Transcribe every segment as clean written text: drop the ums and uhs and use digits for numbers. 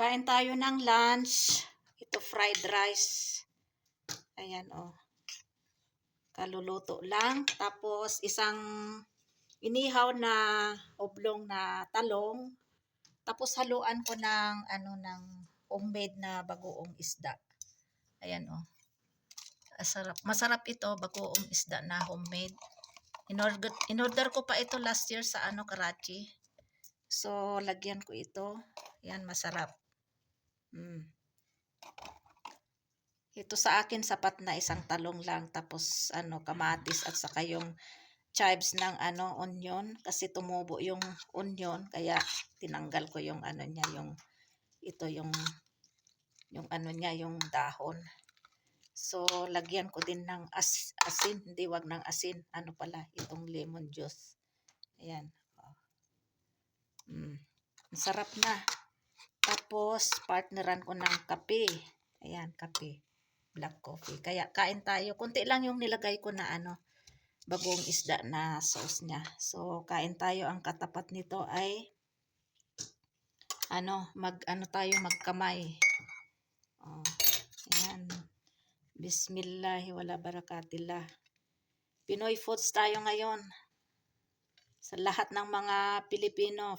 Kain tayo ng lunch. Ito fried rice. Ayan oh. Kaluluto lang. Tapos isang inihaw na oblong na talong. Tapos haluan ko ng ng homemade na bagoong isda. Ayan oh. Masarap ito, bagoong isda na homemade. In-order ko pa ito last year sa Karachi. So lagyan ko ito. Yan, masarap. Ito sa akin sapat na isang talong lang, tapos kamatis at saka yung chives ng onion, kasi tumubo yung onion kaya tinanggal ko yung niya, yung ito yung niya, yung dahon. So lagyan ko din ng asin, hindi, wag ng asin, pala itong lemon juice. Ayan. Masarap na. Tapos partneran ko ng kape. Ayan, kape. Black coffee. Kaya kain tayo. Kunti lang yung nilagay ko na bagong isda na sauce niya. So kain tayo. Ang katapat nito ay tayo magkamay. Oh, ayan. Bismillahi wala barakatillah. Pinoy foods tayo ngayon. Sa lahat ng mga Pilipino,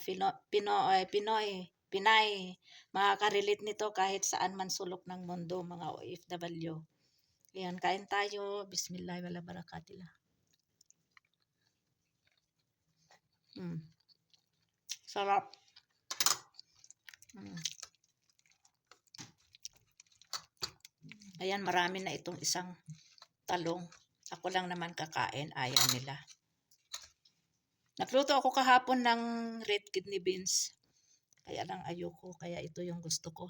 Pinay, makaka-relate nito kahit saan man sulok ng mundo, mga OFW. Ayan, kain tayo. Bismillah, wala barakatillah. Sarap. Ayan, marami na itong isang talong. Ako lang naman kakain, ayaw nila. Nagluto ako kahapon ng red kidney beans. Kaya lang ayoko, kaya ito yung gusto ko.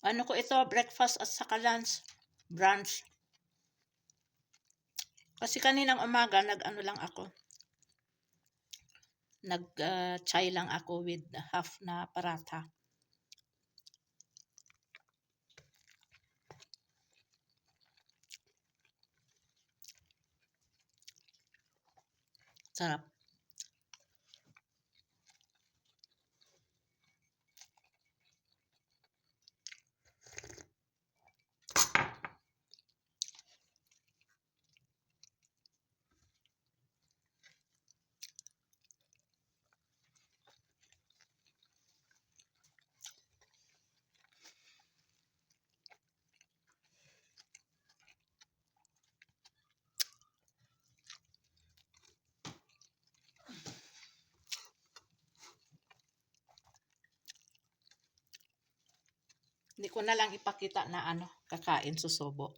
Ko ito, breakfast at saka lunch, brunch. Kasi kaninang umaga, nag-chai lang ako with half na paratha. Sarap. Hindi ko na lang ipakita na kakain susubo.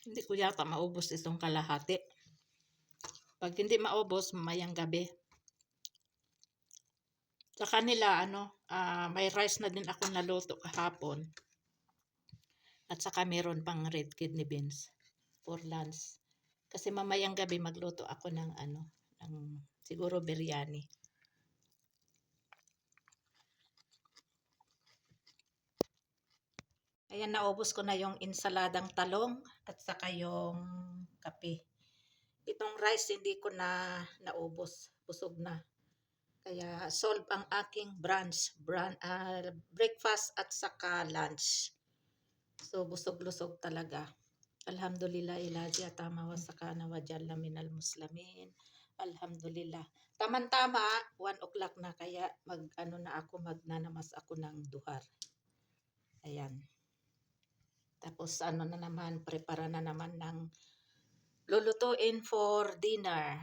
Hindi ko yata maubos itong kalahati. Pag hindi maubos, mamayang gabi. Sa kanila, may rice na din ako naluto kahapon. At saka meron pang red kidney beans for lunch. Kasi mamayang gabi magluto ako ng siguro biryani. Ayan, naubos ko na yung insaladang talong at saka yung kape. Itong rice hindi ko na naubos. Busog na. Kaya solve ang aking breakfast at saka lunch. So busog-lusog talaga. Alhamdulillah ilazi atama wa sakana wa jalla minal muslimin. Alhamdulillah. Taman-tama, 1 o'clock na kaya magnanamas ako ng duhar. Ayan. Tapos prepara na naman ng lulutuin for dinner.